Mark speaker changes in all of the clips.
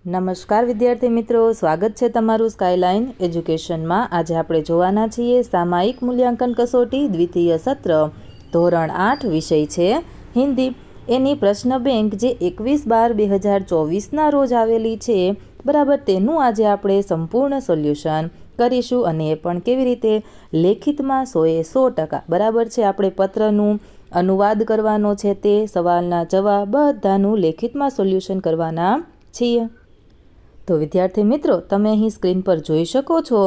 Speaker 1: નમસ્કાર વિદ્યાર્થી મિત્રો, સ્વાગત છે તમારું સ્કાયલાઇન એજ્યુકેશનમાં। આજે આપણે જોવાના છીએ સામાયિક મૂલ્યાંકન કસોટી દ્વિતીય સત્ર ધોરણ 8 વિષય છે હિન્દી। એની પ્રશ્ન બેંક જે 21/12/2024ના રોજ આવેલી છે બરાબર, તેનું આજે આપણે સંપૂર્ણ સોલ્યુશન કરીશું અને એ પણ કેવી રીતે લેખિતમાં 100% બરાબર છે। આપણે પત્રનું અનુવાદ કરવાનો છે, તે સવાલના જવાબ બધાનું લેખિતમાં સોલ્યુશન કરવાના છીએ। તો વિદ્યાર્થી મિત્રો, તમે અહીં સ્ક્રીન પર જોઈ શકો છો।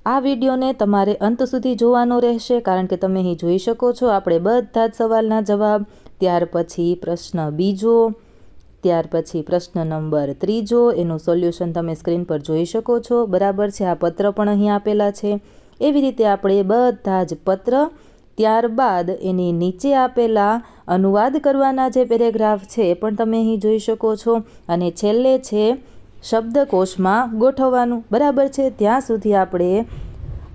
Speaker 1: આ વિડીયોને તમારે અંત સુધી જોવાનો રહેશે, કારણ કે તમે અહીં જોઈ શકો છો આપણે બધા જ સવાલના જવાબ, ત્યાર પછી પ્રશ્ન બીજો, ત્યાર પછી પ્રશ્ન નંબર 3, એનું સોલ્યુશન તમે સ્ક્રીન પર જોઈ શકો છો બરાબર છે। આ પત્ર પણ અહીં આપેલા છે। એવી રીતે આપણે બધા જ પત્ર, ત્યારબાદ એની નીચે આપેલા અનુવાદ કરવાના જે પેરેગ્રાફ છે એ પણ તમે અહીં જોઈ શકો છો, અને છેલ્લે છે શબ્દકોશમાં ગોઠવવાનું બરાબર છે। ત્યાં સુધી આપણે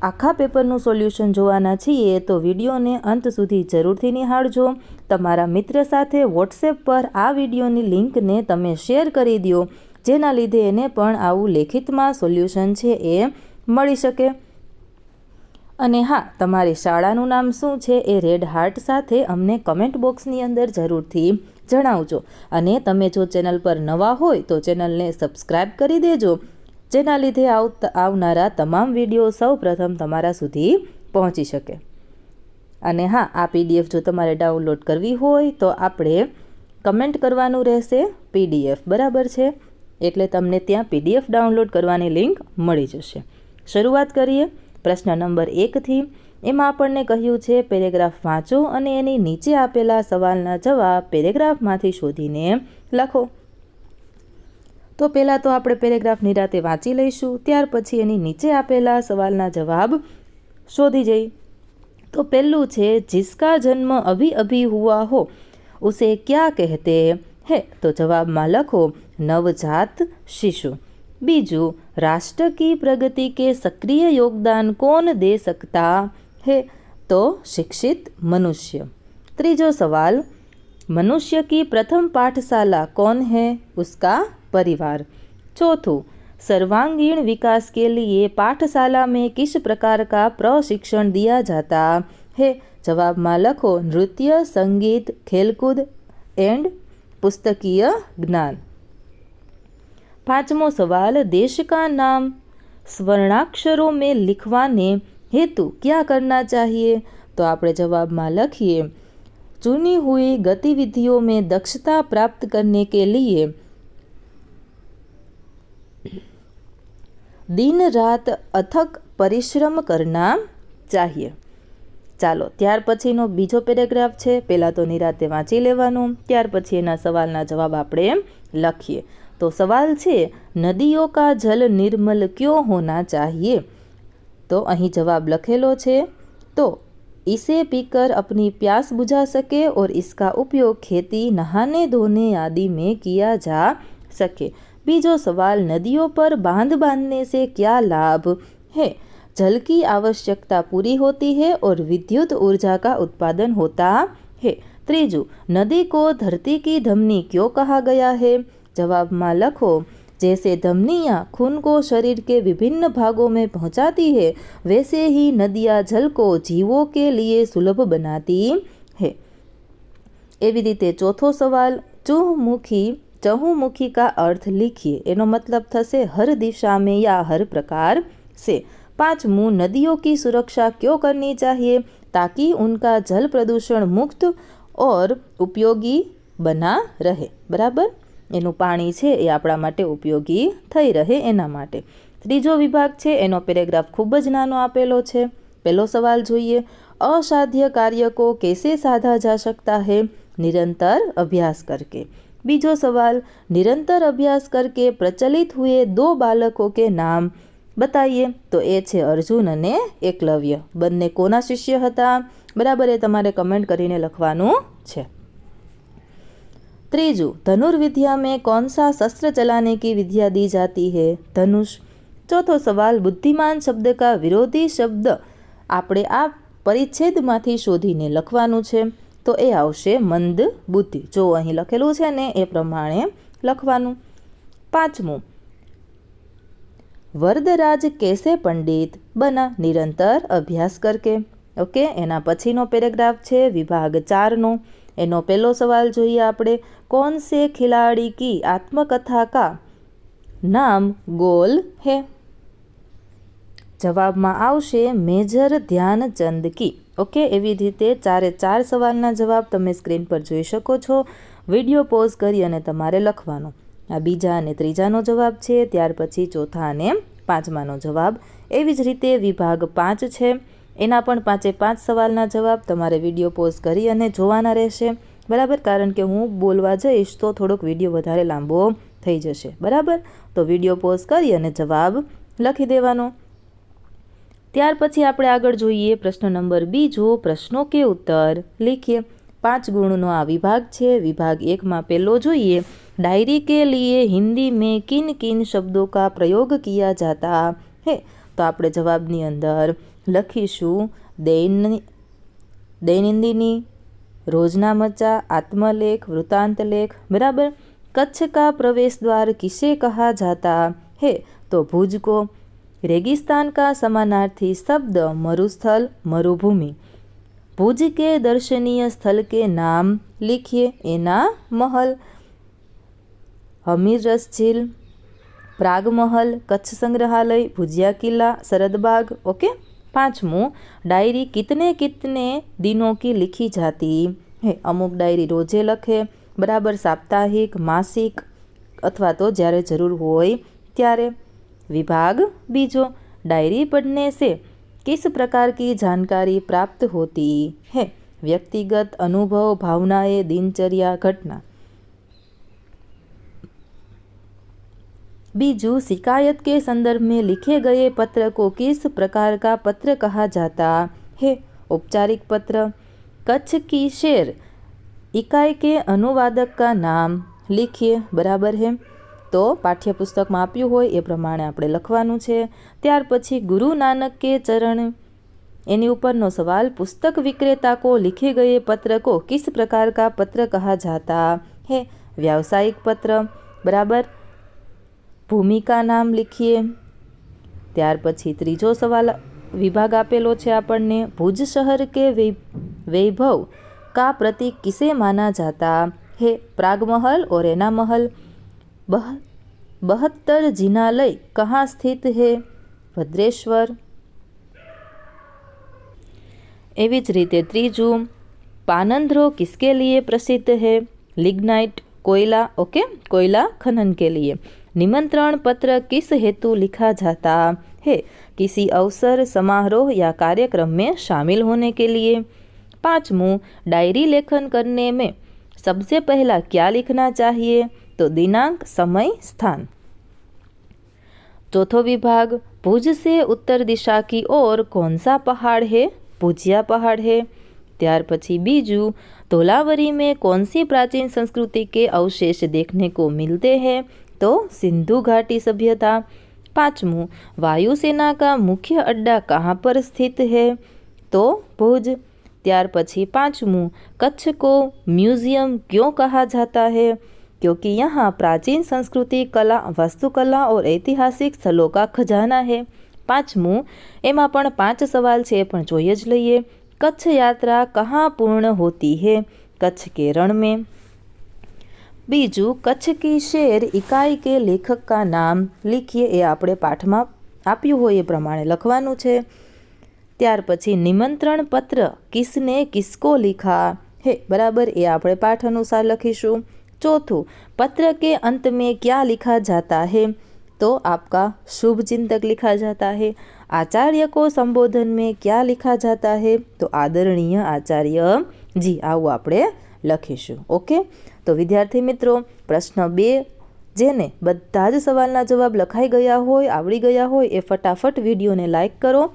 Speaker 1: આખા પેપરનું સોલ્યુશન જોવાના છીએ, તો વિડીયોને અંત સુધી જરૂરથી નિહાળજો। તમારા મિત્ર સાથે વોટ્સએપ પર આ વિડીયોની લિંકને તમે શેર કરી દો, જેના લીધે એને પણ આવું લેખિતમાં સોલ્યુશન છે એ મળી શકે। અને હા, તમારી શાળાનું નામ શું છે એ રેડ હાર્ટ સાથે અમને કમેન્ટ બોક્સની અંદર જરૂરથી જણાવજો। અને તમે જો ચેનલ પર નવા હોય તો ચેનલને સબસ્ક્રાઈબ કરી દેજો, જેના લીધે આવનારા તમામ વિડીયો સૌ પ્રથમ તમારા સુધી પહોંચી શકે। અને હા, આ PDF જો તમારે ડાઉનલોડ કરવી હોય તો આપણે કમેન્ટ કરવાનું રહેશે PDF બરાબર છે, એટલે તમને ત્યાં PDF ડાઉનલોડ કરવાની લિંક મળી જશે। શરૂઆત કરીએ પ્રશ્ન નંબર 1થી। એમાં આપણને કહ્યું છે પેરેગ્રાફ વાંચો અને એની નીચે આપેલા સવાલના જવાબ પેરેગ્રાફમાંથી શોધીને લખો। તો પહેલાં તો આપણે પેરેગ્રાફ નિરાતે વાંચી લઈશું, ત્યાર પછી એની નીચે આપેલા સવાલના જવાબ શોધી જઈ। તો પહેલું છે जिसका जन्म अभी अभी हुआ हो उसे क्या कहते हैं? તો જવાબમાં લખો नवजात शिशु। बीजू, राष्ट्र की प्रगति के सक्रिय योगदान कौन दे सकता है? तो शिक्षित मनुष्य। तीजो सवाल, मनुष्य की प्रथम पाठशाला कौन है? उसका परिवार। चौथू, सर्वांगीण विकास के लिए पाठशाला में किस प्रकार का प्रशिक्षण दिया जाता है? जवाब में लखो नृत्य, संगीत, खेलकूद एंड पुस्तकीय ज्ञान। पांचमो सवाल, देश का नाम स्वर्णाक्षरों में लिखवाने हेतु क्या करना चाहिए? तो આપણે જવાબમાં લખીએ चुनी हुई गतिविधियों में दक्षता प्राप्त करने के लिए दिन रात अथक परिश्रम करना चाहिए। ચાલો, ત્યાર પછીનો બીજો પેરેગ્રાફ છે, પહેલાં તો નિરાતે વાંચી લેવાનું, ત્યાર પછી એના સવાલના જવાબ આપણે લખીએ। તો સવાલ છે નદીઓ કા જલ निर्मल क्यों होना चाहिए? तो અહીં જવાબ લખેલો છે, तो इसे पीकर अपनी प्यास बुझा सके और इसका उपयोग खेती, नहाने धोने आदि में किया जा सके। बीजो सवाल, नदियों पर बांध बांधने से क्या लाभ है? जल की आवश्यकता पूरी होती है और विद्युत ऊर्जा का उत्पादन होता है। तीजू, नदी को धरती की धमनी क्यों कहा गया है? जवाब में लखो जैसे धमनियाँ खून को शरीर के विभिन्न भागों में पहुँचाती है, वैसे ही नदियाँ जल को जीवों के लिए सुलभ बनाती है। एवी रीते चौथो सवाल, चहुमुखी का अर्थ लिखिए। एनो मतलब थसे हर दिशा में या हर प्रकार से। पांचमू, नदियों की सुरक्षा क्यों करनी चाहिए? ताकि उनका जल प्रदूषण मुक्त और उपयोगी बना रहे बराबर, એનું પાણી છે એ આપણા માટે ઉપયોગી થઈ રહે એના માટે। ત્રીજો વિભાગ છે એનો પેરેગ્રાફ ખૂબ જ નાનો આપેલો છે। પહેલો સવાલ જોઈએ, असाध्य कार्य को कैसे साधा जा सकता है? निरंतर अभ्यास करके। बीजो सवाल, निरंतर अभ्यास करके प्रचलित हुए 2 बालकों के नाम बताइए। तो ए छे अर्जुन अने एकलव्य। બંને કોના શિષ્ય હતા બરાબર, એ તમારે કમેન્ટ કરીને લખવાનું છે। ત્રીજું, धनुर्विद्या में कौन सा शस्त्र चलाने की विद्या दी जाती है? धनुष। चौथो सवाल, बुद्धिमान शब्द का विरोधी शब्द આપણે આ પરિચ્છેદમાંથી શોધીને લખવાનું છે, તો એ આવશે મંદ બુદ્ધિ। જો અહીં લખેલું છે ને એ પ્રમાણે લખવાનું। પાંચમું, वरदराज कैसे पंडित बना निरंतर अभ्यास करके। ओके, एना पछीनो पेरेग्राफ छे विभाग 4 नो। एनो पहलो सवाल जोईए आपणे, कौन से खिलाड़ी की आत्मकथा का नाम गोल है? जवाबमां आवशे मेजर ध्यानचंद की। ओके, एवी रीते 4 सवालना जवाब तमे स्क्रीन पर जोई शको छो। विडियो पॉज करी अने तमारे लखवानो। आ बीजा अने त्रीजानो जवाब छे, त्यार पछी चौथा अने पांचमानो जवाब। एवी ज रीते विभाग 5 छे, एना पण 5 सवालना जवाब तमारे विडियो पॉज करी अने जोवाना रहेशे। बराबर, कारण के हूँ बोलवा जईश तो थोड़ोक विडियो वधारे लांबो थई जशे। बराबर, तो विडियो पॉज करी अने जवाब लखी देवानो। त्यार पछी आपणे आगळ जोईए प्रश्न नंबर 2, प्रश्नों के उत्तर लिखिए। 5 गुणनो आ विभाग छे। विभाग 1 में पहलो जोईए, डायरी के लिए हिंदी में किन किन शब्दों का प्रयोग किया जाता है? तो आपणे जवाबनी अंदर लखीशुं दैनंदिनी, रोजनामचा, आत्मलेख, वृत्तांतलेख। बराबर। कच्छ का प्रवेश द्वार किसे कहा जाता है? तो भुज को। रेगिस्तान का समानार्थी शब्द मरुस्थल, मरुभूमि। भुज के दर्शनीय स्थल के नाम लिखिए। एना महल, हमीरस झील, प्राग महल, कच्छ संग्रहालय, भुजिया किला, सरदबाग। ओके। 5मू, डायरी कितने कितने दिनों की लिखी जाती है? अमुक डायरी रोजे लखे। बराबर। साप्ताहिक, मासिक अथवा तो ज्यारे जरूर होय त्यारे। विभाग 2, डायरी पढ़ने से किस प्रकार की जानकारी प्राप्त होती है? व्यक्तिगत अनुभव, भावनाएं, दिनचर्या, घटना। 2, शिकायत के संदर्भ में लिखे गए पत्र को किस प्रकार का पत्र कहा जाता है? औपचारिक पत्र। कच्छ की शेर इकाई के अनुवादक का नाम लिखिए। बराबर है। तो पाठ्यपुस्तक में आप्युं होय ए प्रमाणे आपणे लखवानुं छे। त्यार पछी गुरु नानक के चरण, एनी उपरनो सवाल, पुस्तक विक्रेता को लिखे गए पत्र को किस प्रकार का पत्र कहा जाता है? व्यावसायिक पत्र। बराबर। भूमि का नाम लिखिए। त्यार पछी त्रीजो सवाल विभाग आपेलो छे आपणने, भुज शहर के वैभव का प्रतीक किसे माना जाता है? प्रागमहल और एना महल। 72 जिनालय कहाँ स्थित है? भद्रेश्वर। एवी ज रीते त्रीजू, पानंद्रो किसके लिए प्रसिद्ध है? लिग्नाइट, कोयला। ओके, कोयला खनन के लिए। निमंत्रण पत्र किस हेतु लिखा जाता है? किसी अवसर, समारोह या कार्यक्रम में शामिल होने के लिए। 5मू, डायरी लेखन करने में सबसे पहला क्या लिखना चाहिए? तो दिनांक, समय, स्थान। चौथो विभाग, भुज से उत्तर दिशा की ओर कौन सा पहाड़ है? भुजिया पहाड़ है। त्यार पछी बीजू, धौलावरी में कौन सी प्राचीन संस्कृति के अवशेष देखने को मिलते हैं? तो सिंधु घाटी सभ्यता। 5मू, वायुसेना का मुख्य अड्डा कहाँ पर स्थित है? तो भुज। त्यार पछी 5मू, कच्छ को म्यूजियम क्यों कहा जाता है? क्योंकि यहाँ प्राचीन संस्कृति, कला, वास्तुकला और ऐतिहासिक स्थलों का खजाना है। 5मू, एमां पण 5 सवाल छे, पण जोई ज लईए। कच्छ यात्रा कहाँ पूर्ण होती है? कच्छ के रण में। बीजू, कच्छ की शेर इकाई के लेखक का नाम लिखिए। ए आपणे पाठमां आप्युं होय ए प्रमाणे लखवानुं छे। त्यार पछी निमंत्रण पत्र किसने किसको लिखा है? बराबर, ए आपणे पाठ अनुसार लखीशुं। चौथुं, पत्र के अंत में क्या लिखा जाता है? तो आपका शुभ चिंतक लिखा जाता है। आचार्य को संबोधन में क्या लिखा जाता है? तो आदरणीय आचार्य जी। आवुं आपणे लखीशुं। ओके, तो विद्यार्थी मित्रों, प्रश्न 2 जेने बधा ज सवालना जवाब लखाई गया होय, आवड़ी गया होय, ए फटाफट विडियोने लाइक करो।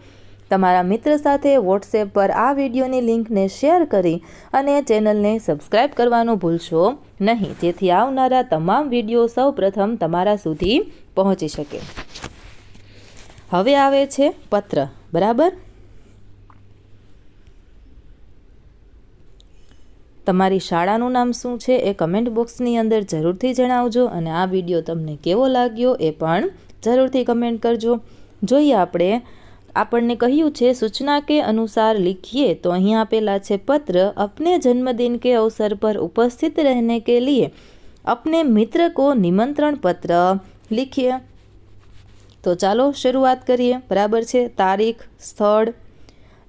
Speaker 1: तमारा मित्र साथे वॉट्सएप पर आ विडियोनी लिंकने शेर करी अने चेनलने सब्सक्राइब करवानुं भूलशो नहीं, जेथी आवनारा तमाम विडियो सौ प्रथम तमारा सुधी पहोंची शके। हवे आवे छे पत्र। बराबर। तमारी शाळानुं नाम शुं छे ए कमेंट बॉक्सनी अंदर जरूरथी जणावजो अने आ विडियो तमने केवो लाग्यो ए पण જરૂરથી કમેન્ટ કરજો। જોઈએ આપણને કહ્યું છે સૂચના કે અનુસાર लिखिए, तो અહીં આપેલા છે पत्र। अपने जन्मदिन के अवसर पर उपस्थित रहने के लिए अपने मित्र को निमंत्रण पत्र लिखिए। तो ચાલો શરૂઆત કરીએ। બરાબર છે, તારીખ, સ્થળ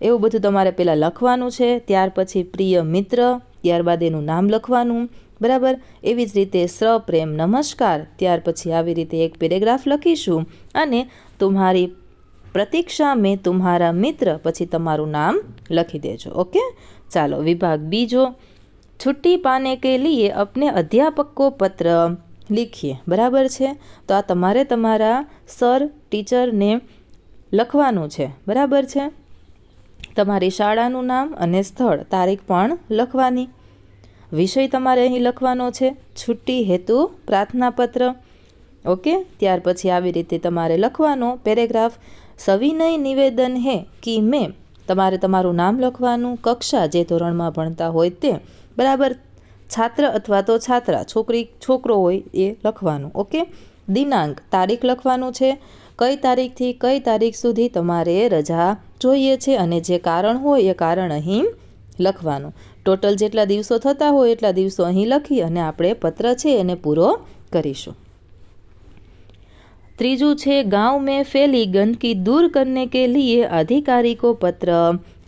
Speaker 1: એવું બધું તમારે પહેલાં લખવાનું છે। ત્યાર પછી પ્રિય મિત્ર, ત્યારબાદ એનું નામ લખવાનું। બરાબર, એવી જ રીતે સપ્રેમ નમસ્કાર, ત્યાર પછી આવી રીતે એક પેરેગ્રાફ લખીશું અને तुम्हारी प्रतीक्षा में तुम्हारा मित्र, પછી તમારું નામ લખી દેજો। ઓકે, ચાલો વિભાગ બીજો, छुट्टी पाने के लिए अपने अध्यापक को पत्र लिखिए। बराबर છે, તો આ તમારે તમારા સર ટીચરને લખવાનું છે। બરાબર છે, તમારી શાળાનું નામ અને સ્થળ, તારીખ પણ લખવાની। વિષય તમારે અહીં લખવાનો છે છુટ્ટી હેતુ પ્રાર્થના પત્ર। ઓકે, ત્યાર પછી આવી રીતે તમારે લખવાનો પેરેગ્રાફ, સવિનય નિવેદન હે કે મેં, તમારે તમારું નામ લખવાનું, કક્ષા જે ધોરણમાં ભણતા હોય તે। બરાબર, છાત્ર અથવા તો છાત્રા, છોકરો હોય એ લખવાનું। ઓકે, દિનાંક, તારીખ લખવાનું છે, કઈ તારીખથી કઈ તારીખ સુધી તમારે રજા જોઈએ છે અને જે કારણ હોય એ કારણ અહીં લખવાનું। ટોટલ જેટલા દિવસો થતા હોય એટલા દિવસો અહીં લખી અને આપણે પત્ર છે એને પૂરો કરીશું। ત્રીજું છે गांव में फैली गंदगी दूर करने के लिए अधिकारी को पत्र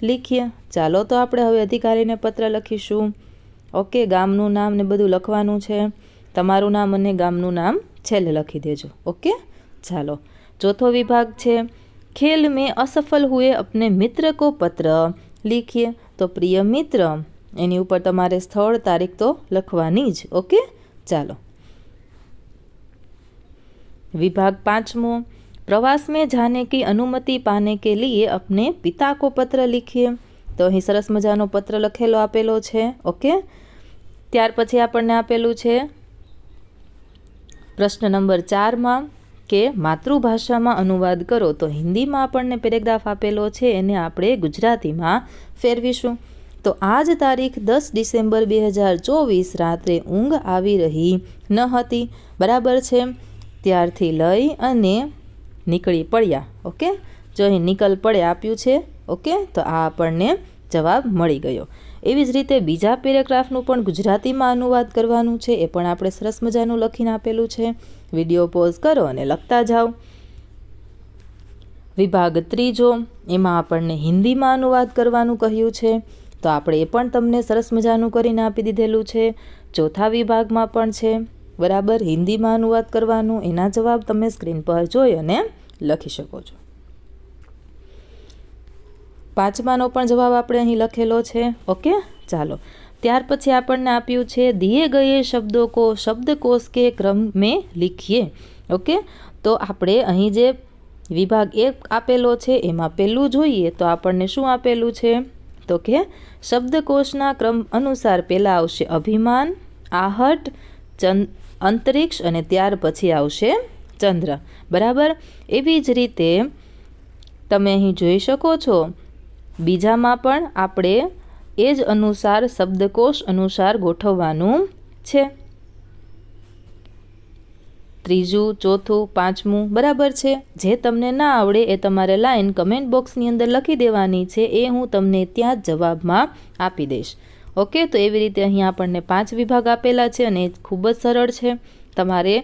Speaker 1: लिखिए। ચાલો તો આપણે હવે અધિકારીને પત્ર લખીશું। ઓકે, ગામનું નામ ને બધું લખવાનું છે, તમારું નામ અને ગામનું નામ છેલ્લે લખી દેજો। ઓકે, ચાલો ચોથો વિભાગ છે खेल में असफल हुए अपने मित्र को पत्र लिखिए। तो प्रिय मित्र, એની ઉપર તમારે સ્થળ તારીખ તો લખવાની જ। ઓકે, ચાલો विभाग पांचवो, प्रवास में जाने की अनुमति पाने के लिए अपने पिता को पत्र लिखिए। तो અહીં સરસ મજાનો પત્ર લખેલો આપેલો છે। ઓકે, ત્યાર પછી આપણને આપેલું છે પ્રશ્ન નંબર 4માં કે માતૃભાષામાં અનુવાદ કરો। તો હિન્દીમાં આપણને પેરેગ્રાફ આપેલો છે, એને આપણે ગુજરાતીમાં ફેરવીશું। તો આજ તારીખ 10 ડિસેમ્બર 2024 રાત્રે ઊંઘ આવી રહી ન હતી। બરાબર છે, ત્યારથી લઈ અને નીકળી પડ્યા। ઓકે, જો અહીં નીકળ પડે આપ્યું છે। ઓકે, તો આ આપણને જવાબ મળી ગયો। એવી જ રીતે બીજા પેરેગ્રાફનું પણ ગુજરાતીમાં અનુવાદ કરવાનું છે, એ પણ આપણે સરસ મજાનું લખીને આપેલું છે। વિડીયો પોઝ કરો અને લખતા જાઓ। વિભાગ ત્રીજો, એમાં આપણને હિન્દીમાં અનુવાદ કરવાનું કહ્યું છે, તો આપણે એ પણ તમને સરસ મજાનું કરીને આપી દીધેલું છે। ચોથા વિભાગમાં પણ છે। બરાબર, હિન્દીમાં અનુવાદ કરવાનું, એના જવાબ તમે સ્ક્રીન પર જોઈ અને લખી શકો છો। પાંચમાનો પણ જવાબ આપણે અહીં લખેલો છે। ઓકે, ચાલો ત્યાર પછી આપણને આપ્યું છે દિए गए शब्दों को शब्दकोश के क्रम में लिखिए। ઓકે, તો આપણે અહીં જે વિભાગ 1 આપેલો છે એમાં પહેલું જોઈએ તો આપણને શું આપેલું છે, તો કે શબ્દકોશના ક્રમ અનુસાર પહેલાં આવશે અભિમાન, आहट, અંતરિક્ષ અને ત્યાર પછી આવશે ચંદ્ર। બરાબર, એવી જ રીતે તમે અહીં જોઈ શકો છો બીજામાં પણ આપણે એ જ અનુસાર શબ્દકોશ અનુસાર ગોઠવવાનું છે। ત્રીજું, ચોથું, પાંચમું બરાબર છે। જે તમને ના આવડે એ તમારે લાઈન કમેન્ટ બોક્સની અંદર લખી દેવાની છે, એ હું તમને ત્યાં જ જવાબમાં આપી દઈશ। ઓકે, તો એવી રીતે અહીં આપણને 5 વિભાગ આપેલા છે અને ખૂબ જ સરળ છે। તમારે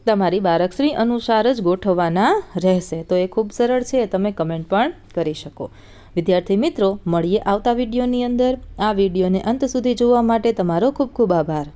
Speaker 1: તમારી બારકશ્રી અનુસાર જ ગોઠવવાના રહેશે। તો એ ખૂબ સરળ છે, તમે કમેન્ટ પણ કરી શકો। વિદ્યાર્થી મિત્રો, મળીએ આવતા વિડીયોની અંદર। આ વિડીયોને અંત સુધી જોવા માટે તમારો ખૂબ ખૂબ આભાર।